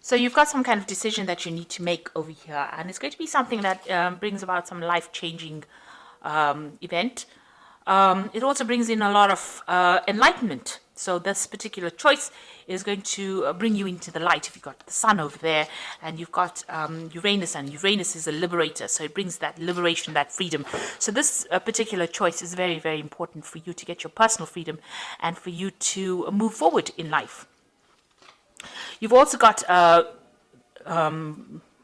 So you've got some kind of decision that you need to make over here, and it's going to be something that brings about some life-changing event. It also brings in a lot of enlightenment. So this particular choice is going to bring you into the light. If you've got the sun over there and you've got Uranus, and Uranus is a liberator, so it brings that liberation, that freedom. So this particular choice is very, very important for you to get your personal freedom and for you to move forward in life. You've also got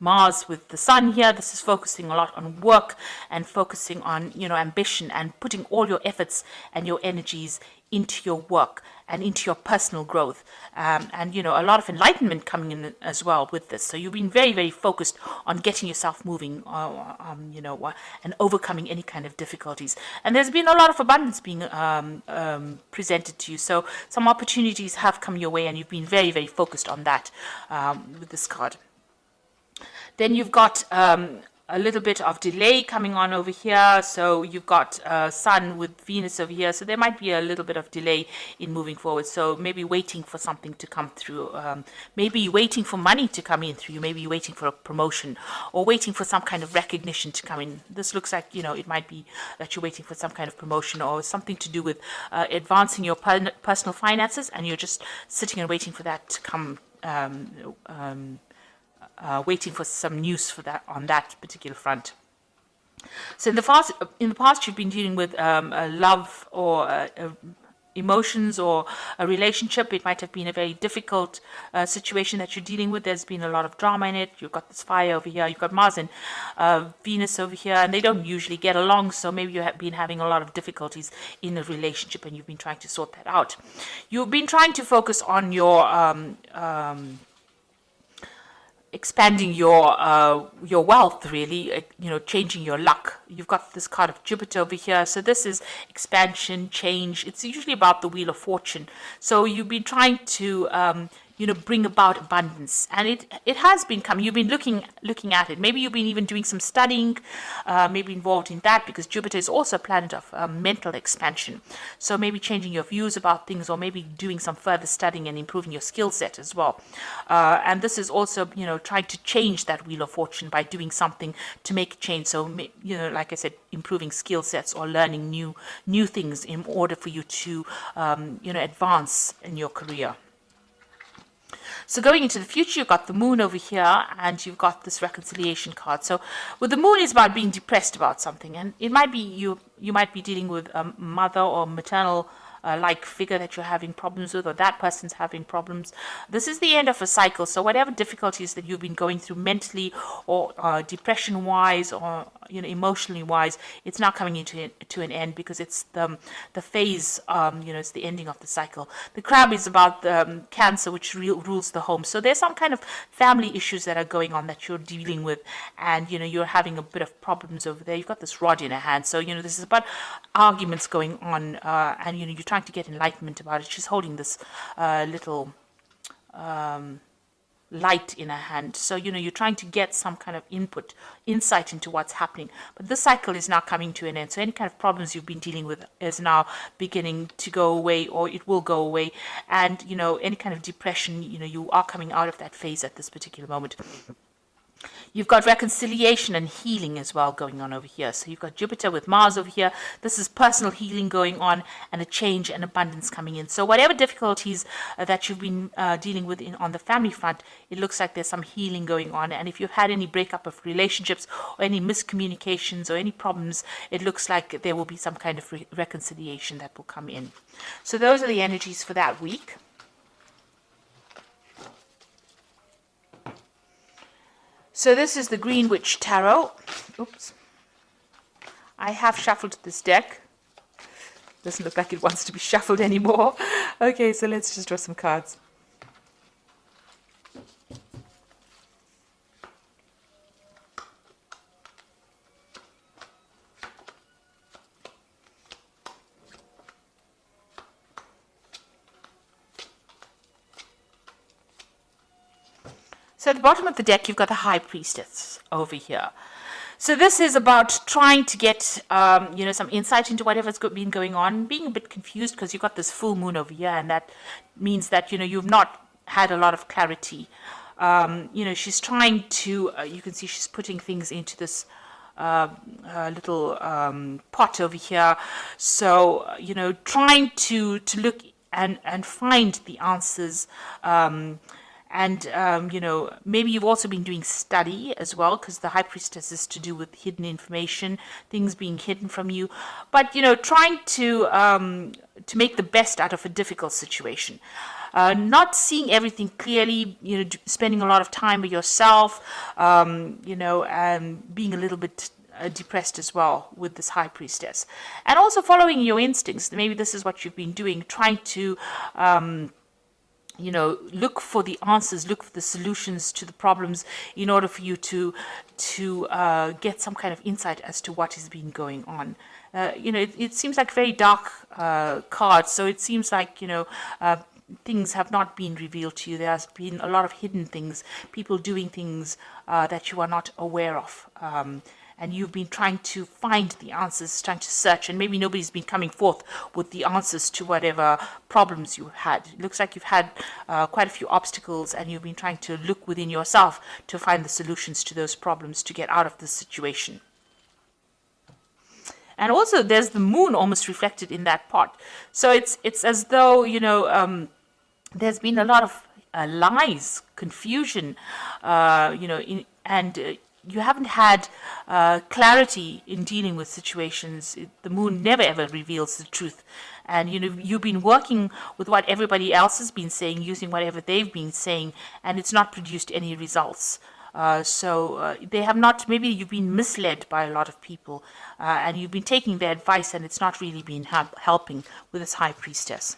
Mars with the sun here. This is focusing a lot on work and focusing on, ambition and putting all your efforts and your energies into your work and into your personal growth. And, a lot of enlightenment coming in as well with this. So you've been very, very focused on getting yourself moving, and overcoming any kind of difficulties. And there's been a lot of abundance being presented to you. So some opportunities have come your way, and you've been very, very focused on that with this card. Then you've got a little bit of delay coming on over here. So you've got Sun with Venus over here. So there might be a little bit of delay in moving forward. So maybe waiting for something to come through. Maybe waiting for money to come in through you. Maybe waiting for a promotion or waiting for some kind of recognition to come in. This looks like, it might be that you're waiting for some kind of promotion or something to do with advancing your personal finances, and you're just sitting and waiting for that to come. Waiting for some news for that on that particular front. So in the past, you've been dealing with a love or emotions or a relationship. It might have been a very difficult situation that you're dealing with. There's been a lot of drama in it. You've got this fire over here. You've got Mars and Venus over here, and they don't usually get along. So maybe you have been having a lot of difficulties in a relationship, and you've been trying to sort that out. You've been trying to focus on your expanding your wealth, really, changing your luck. You've got this card of Jupiter over here. So this is expansion, change. It's usually about the Wheel of Fortune. So you've been trying to bring about abundance, and it has been coming. You've been looking at it. Maybe you've been even doing some studying, maybe involved in that, because Jupiter is also a planet of mental expansion. So maybe changing your views about things, or maybe doing some further studying and improving your skill set as well. And this is also, trying to change that Wheel of Fortune by doing something to make a change. So, like I said, improving skill sets or learning new things in order for you to, advance in your career. So going into the future, you've got the moon over here, and you've got this reconciliation card. So with the moon, is about being depressed about something, and it might be you might be dealing with a mother or maternal like figure that you're having problems with, or that person's having problems. This is the end of a cycle. So whatever difficulties that you've been going through mentally or depression wise or emotionally wise, it's now coming to an end, because it's the phase, it's the ending of the cycle. The crab is about the Cancer, which rules the home. So there's some kind of family issues that are going on that you're dealing with, and you're having a bit of problems over there. You've got this rod in a hand. So this is about arguments going on, and you're trying to get enlightenment about it. She's holding this little light in her hand. So, you're trying to get some kind of insight into what's happening. But this cycle is now coming to an end. So any kind of problems you've been dealing with is now beginning to go away, or it will go away. And, any kind of depression, you are coming out of that phase at this particular moment. You've got reconciliation and healing as well going on over here. So you've got Jupiter with Mars over here. This is personal healing going on, and a change and abundance coming in. So whatever difficulties that you've been dealing with on the family front, it looks like there's some healing going on. And if you've had any breakup of relationships or any miscommunications or any problems, it looks like there will be some kind of reconciliation that will come in. So those are the energies for that week. So this is the Green Witch Tarot. Oops. I have shuffled this deck. Doesn't look like it wants to be shuffled anymore. Okay, so let's just draw some cards. So at the bottom of the deck, you've got the High Priestess over here. So this is about trying to get, some insight into whatever's been going on, being a bit confused because you've got this full moon over here, and that means that, you've not had a lot of clarity she's trying to, you can see she's putting things into this little pot over here. So, trying to look and find the answers. Maybe you've also been doing study as well, because the high priestess is to do with hidden information, things being hidden from you. But, trying to make the best out of a difficult situation. Not seeing everything clearly, spending a lot of time with yourself, and being a little bit depressed as well with this high priestess. And also following your instincts. Maybe this is what you've been doing, trying to look for the answers, look for the solutions to the problems in order for you to get some kind of insight as to what has been going on. It seems like very dark cards, so it seems like, things have not been revealed to you. There has been a lot of hidden things, people doing things that you are not aware of. And you've been trying to find the answers, trying to search, and maybe nobody's been coming forth with the answers to whatever problems you had. It looks like you've had quite a few obstacles, and you've been trying to look within yourself to find the solutions to those problems to get out of this situation. And also there's the moon almost reflected in that pot. So it's as though, there's been a lot of lies, confusion, you haven't had clarity in dealing with situations. The moon never ever reveals the truth. And, you've been working with what everybody else has been saying, using whatever they've been saying, and it's not produced any results. They have not, maybe you've been misled by a lot of people, and you've been taking their advice, and it's not really been helping with this high priestess.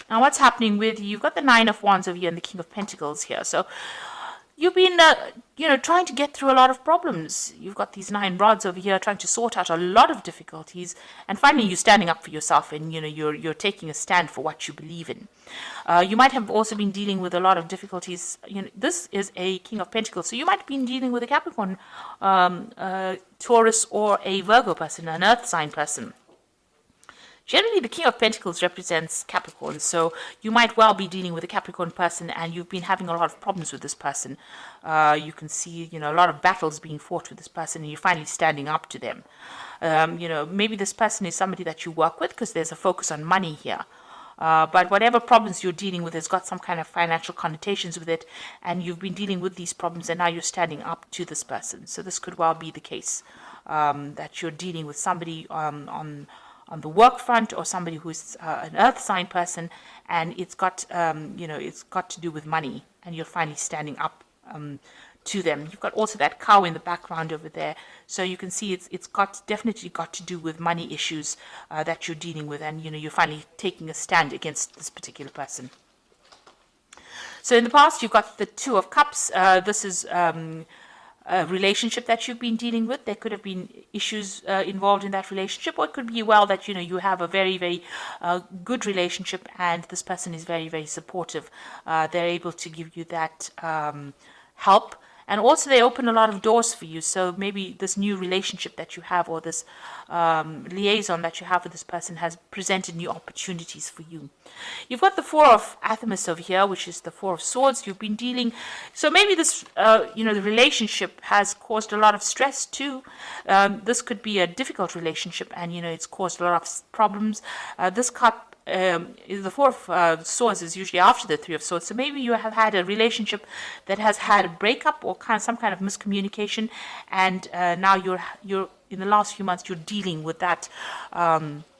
Now, what's happening with you? You've got the Nine of Wands over here and the King of Pentacles here. So you've been, trying to get through a lot of problems. You've got these 9 rods over here trying to sort out a lot of difficulties. And finally, you're standing up for yourself and, you're taking a stand for what you believe in. You might have also been dealing with a lot of difficulties. This is a King of Pentacles. So you might have been dealing with a Capricorn, Taurus, or a Virgo person, an earth sign person. Generally, the King of Pentacles represents Capricorn, so you might well be dealing with a Capricorn person and you've been having a lot of problems with this person. You can see, a lot of battles being fought with this person and you're finally standing up to them. Maybe this person is somebody that you work with because there's a focus on money here. But whatever problems you're dealing with has got some kind of financial connotations with it, and you've been dealing with these problems and now you're standing up to this person. So this could well be the case, that you're dealing with somebody on the work front, or somebody who's an earth sign person, and it's got it's got to do with money, and you're finally standing up to them. You've got also that cow in the background over there, so you can see it's definitely got to do with money issues that you're dealing with, and you're finally taking a stand against this particular person. So in the past, you've got the Two of Cups. This is a relationship that you've been dealing with. There could have been issues involved in that relationship, or it could be well that you have a very, very good relationship and this person is very, very supportive. They're able to give you that help, and also they open a lot of doors for you. So maybe this new relationship that you have, or this liaison that you have with this person, has presented new opportunities for you. You've got the Four of Athemus over here, which is the Four of Swords. You've been dealing, so maybe this the relationship has caused a lot of stress too. This could be a difficult relationship, and it's caused a lot of problems. This cup, the Four of Swords is usually after the Three of Swords. So maybe you have had a relationship that has had a breakup or some kind of miscommunication, and now you're in the last few months you're dealing with that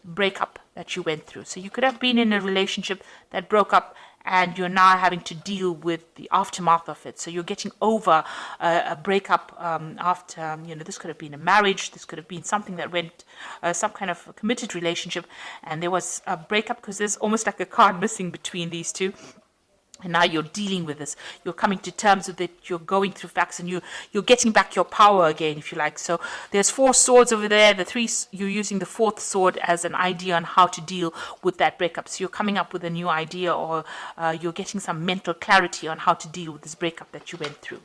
breakup that you went through. So you could have been in a relationship that broke up, and you're now having to deal with the aftermath of it. So you're getting over a breakup after, this could have been a marriage, this could have been something that went, some kind of a committed relationship, and there was a breakup because there's almost like a card missing between these two. And now you're dealing with this. You're coming to terms with it. You're going through facts, and you're getting back your power again, if you like. So there's 4 swords over there. The 3, you're using the 4th sword as an idea on how to deal with that breakup. So you're coming up with a new idea, or you're getting some mental clarity on how to deal with this breakup that you went through.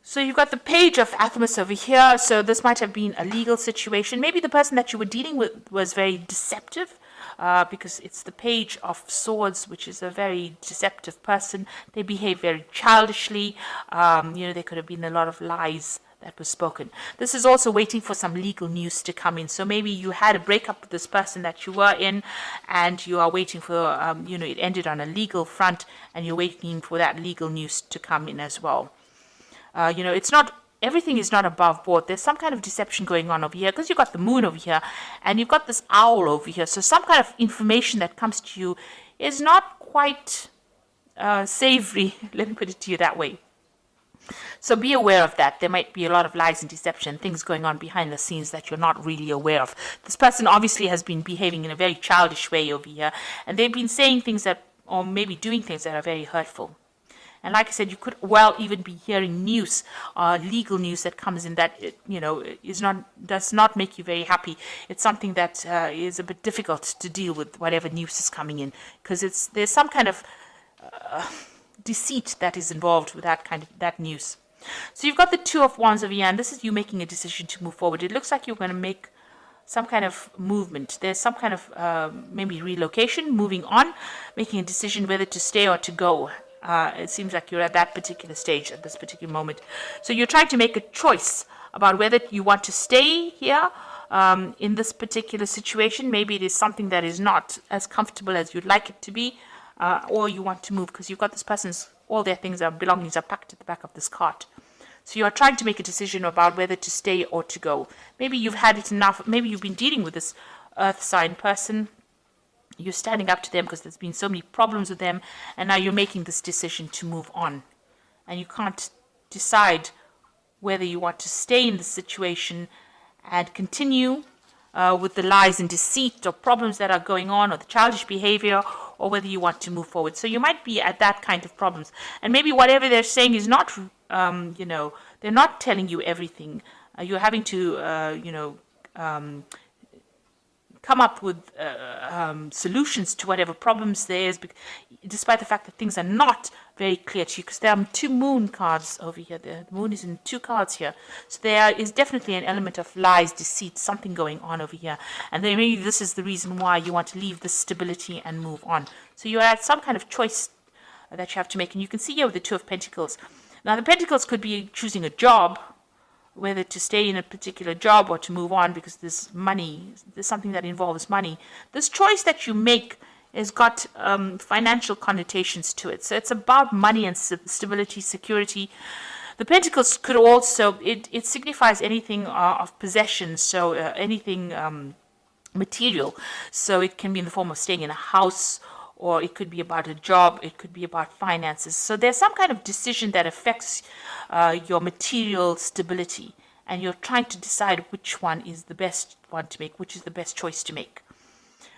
So you've got the Page of Athemus over here. So this might have been a legal situation. Maybe the person that you were dealing with was very deceptive. because it's the Page of Swords, which is a very deceptive person. They behave very childishly. There could have been a lot of lies that was spoken. This is also waiting for some legal news to come in. So maybe you had a breakup with this person that you were in, and you are waiting for, it ended on a legal front, and you're waiting for that legal news to come in as well. It's not, everything is not above board. There's some kind of deception going on over here, because you've got the moon over here, and you've got this owl over here. So some kind of information that comes to you is not quite savory. Let me put it to you that way. So be aware of that. There might be a lot of lies and deception, things going on behind the scenes that you're not really aware of. This person obviously has been behaving in a very childish way over here, and they've been saying things that, or maybe doing things that are very hurtful. And like I said, you could well even be hearing news, legal news that comes in that, does not make you very happy. It's something that is a bit difficult to deal with, whatever news is coming in, because there's some kind of deceit that is involved with that news. So you've got the Two of Wands over here, and this is you making a decision to move forward. It looks like you're going to make some kind of movement. There's some kind of maybe relocation, moving on, making a decision whether to stay or to go. It seems like you're at that particular stage at this particular moment. So you're trying to make a choice about whether you want to stay here in this particular situation. Maybe it is something that is not as comfortable as you'd like it to be, or you want to move because you've got this person's, all their things, their belongings are packed at the back of this cart. So you are trying to make a decision about whether to stay or to go. Maybe you've had it enough. Maybe you've been dealing with this earth sign person. You're standing up to them because there's been so many problems with them, and now you're making this decision to move on. And you can't decide whether you want to stay in the situation and continue with the lies and deceit or problems that are going on, or the childish behavior, or whether you want to move forward. So you might be at that kind of problems. And maybe whatever they're saying is not, they're not telling you everything. You're having to, come up with solutions to whatever problems there is, despite the fact that things are not very clear to you, because there are two moon cards over here. The moon is in two cards here. So there is definitely an element of lies, deceit, something going on over here. And then maybe this is the reason why you want to leave this stability and move on. So you're at some kind of choice that you have to make. And you can see here with the Two of Pentacles. Now the Pentacles could be choosing a job, whether to stay in a particular job or to move on, because there's money, there's something that involves money. This choice that you make has got financial connotations to it. So it's about money and stability, security. The Pentacles could also, it signifies anything of possession, so anything material. So it can be in the form of staying in a house, or it could be about a job, it could be about finances. So there's some kind of decision that affects your material stability, and you're trying to decide which one is the best one to make, which is the best choice to make.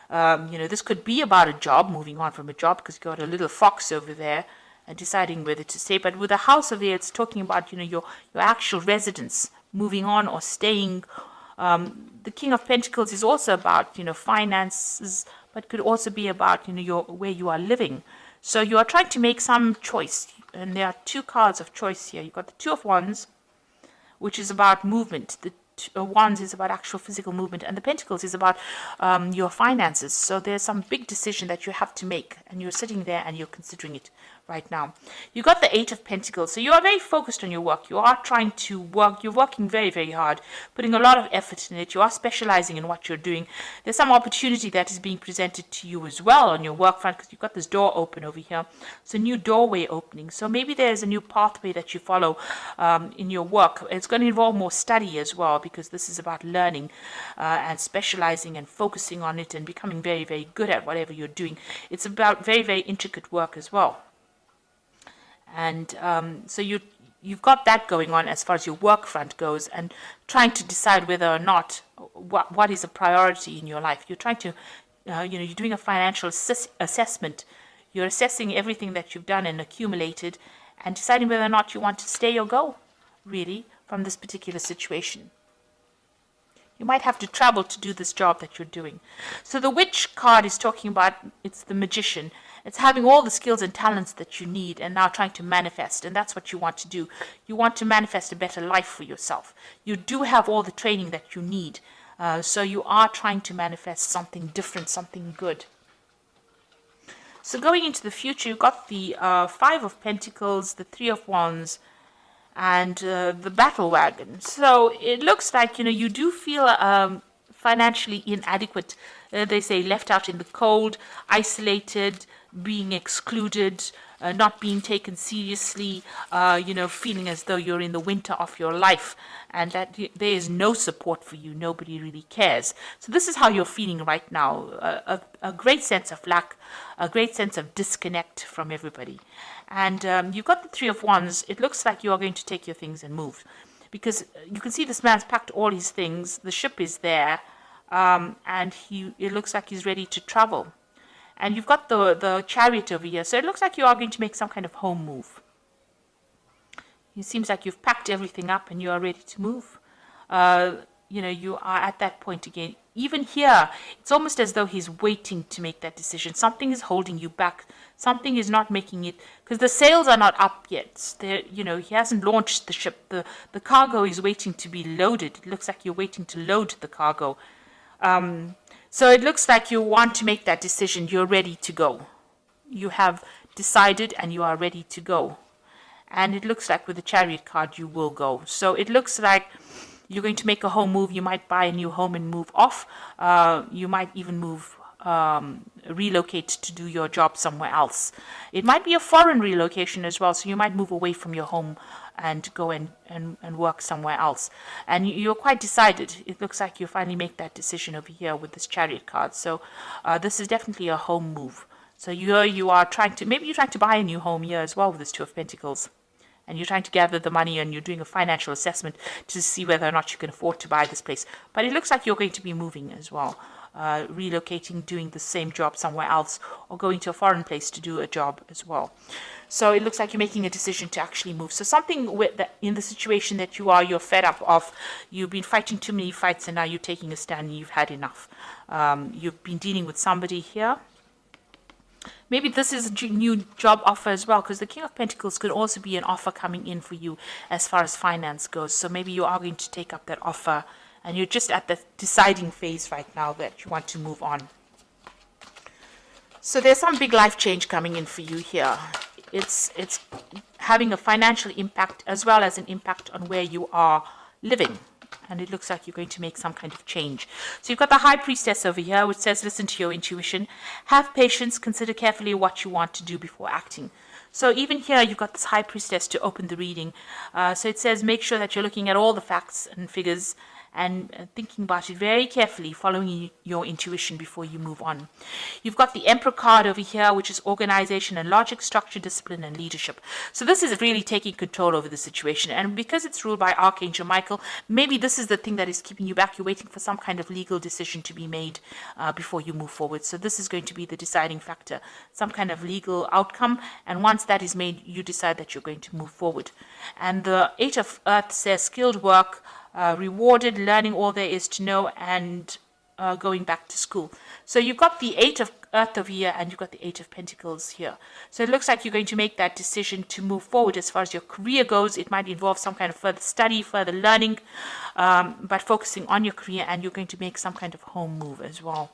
This could be about a job, moving on from a job, because you've got a little fox over there, and deciding whether to stay. But with a house over here, it's talking about, your actual residence, moving on or staying. The King of Pentacles is also about, finances, but could also be about, where you are living. So you are trying to make some choice, and there are two cards of choice here. You've got the Two of Wands, which is about movement. The Wands is about actual physical movement, and the Pentacles is about your finances. So there's some big decision that you have to make, and you're sitting there and you're considering it right now. You got the Eight of Pentacles, so you are very focused on your work. You are trying to work. You're working very, very hard, putting a lot of effort in it. You are specializing in what you're doing. There's some opportunity that is being presented to you as well on your work front, because you've got this door open over here. It's a new doorway opening. So maybe there's a new pathway that you follow in your work. It's going to involve more study as well, because this is about learning and specializing and focusing on it and becoming very, very good at whatever you're doing. It's about very, very intricate work as well. And so you've got that going on as far as your work front goes, and trying to decide whether or not what is a priority in your life. You're trying to, you're doing a financial assessment. You're assessing everything that you've done and accumulated, and deciding whether or not you want to stay or go, really, from this particular situation. You might have to travel to do this job that you're doing. So the Witch card is talking about, it's the magician. It's having all the skills and talents that you need, and now trying to manifest. And that's what you want to do. You want to manifest a better life for yourself. You do have all the training that you need So you are trying to manifest something different, something good. So going into the future, you've got the Five of Pentacles, the Three of Wands, and the Battle Wagon. So it looks like, you do feel financially inadequate. They say left out in the cold, isolated, being excluded, not being taken seriously, feeling as though you're in the winter of your life and that there is no support for you. Nobody really cares. So this is how you're feeling right now. A great sense of lack, a great sense of disconnect from everybody. And you've got the Three of Wands. It looks like you are going to take your things and move. Because you can see this man's packed all his things. The ship is there. And it looks like he's ready to travel. And you've got the Chariot over here. So it looks like you are going to make some kind of home move. It seems like you've packed everything up and you are ready to move. You are at that point again. Even here, it's almost as though he's waiting to make that decision. Something is holding you back. Something is not making it, because the sails are not up yet. He hasn't launched the ship. The cargo is waiting to be loaded. It looks like you're waiting to load the cargo. So it looks like you want to make that decision. You're ready to go. You have decided and you are ready to go. And it looks like with the Chariot card, you will go. So it looks like you're going to make a home move. You might buy a new home and move off. You might even relocate to do your job somewhere else. It might be a foreign relocation as well. So you might move away from your home and go and work somewhere else. And you're quite decided. It looks like you finally make that decision over here with this Chariot card. So this is definitely a home move. So you are maybe you're trying to buy a new home here as well with this Two of Pentacles. And you're trying to gather the money and you're doing a financial assessment to see whether or not you can afford to buy this place. But it looks like you're going to be moving as well. Relocating, doing the same job somewhere else, or going to a foreign place to do a job as well. So it looks like you're making a decision to actually move. So something in the situation that you're fed up of. You've been fighting too many fights and now you're taking a stand and you've had enough. You've been dealing with somebody here. Maybe this is a new job offer as well, because the King of Pentacles could also be an offer coming in for you as far as finance goes. So maybe you are going to take up that offer and you're just at the deciding phase right now that you want to move on. So there's some big life change coming in for you here. It's having a financial impact as well as an impact on where you are living. And it looks like you're going to make some kind of change. So you've got the High Priestess over here, which says, listen to your intuition. Have patience. Consider carefully what you want to do before acting. So even here, you've got this High Priestess to open the reading. So it says, make sure that you're looking at all the facts and figures and thinking about it very carefully, following your intuition before you move on. You've got the Emperor card over here, which is organization and logic, structure, discipline, and leadership. So this is really taking control over the situation. And because it's ruled by Archangel Michael, maybe this is the thing that is keeping you back. You're waiting for some kind of legal decision to be made before you move forward. So this is going to be the deciding factor, some kind of legal outcome. And once that is made, you decide that you're going to move forward. And the Eight of Earth says skilled work, rewarded, learning all there is to know, and going back to school. So you've got the Eight of Earth over here and you've got the Eight of Pentacles here. So it looks like you're going to make that decision to move forward as far as your career goes. It might involve some kind of further study, further learning, but focusing on your career, and you're going to make some kind of home move as well.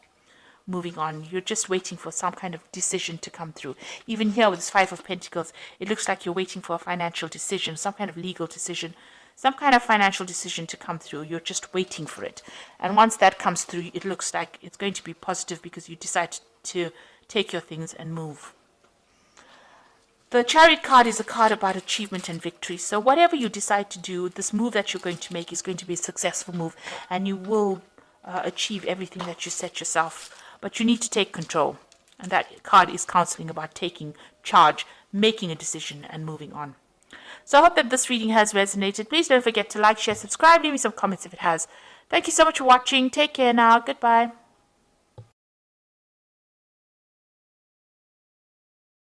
Moving on, you're just waiting for some kind of decision to come through. Even here with this Five of Pentacles, it looks like you're waiting for a financial decision, some kind of legal decision, some kind of financial decision to come through. You're just waiting for it. And once that comes through, it looks like it's going to be positive because you decide to take your things and move. The Chariot card is a card about achievement and victory. So whatever you decide to do, this move that you're going to make is going to be a successful move, and you will achieve everything that you set yourself. But you need to take control. And that card is counseling about taking charge, making a decision, and moving on. So I hope that this reading has resonated. Please don't forget to like, share, subscribe, leave me some comments if it has. Thank you so much for watching. Take care now. Goodbye.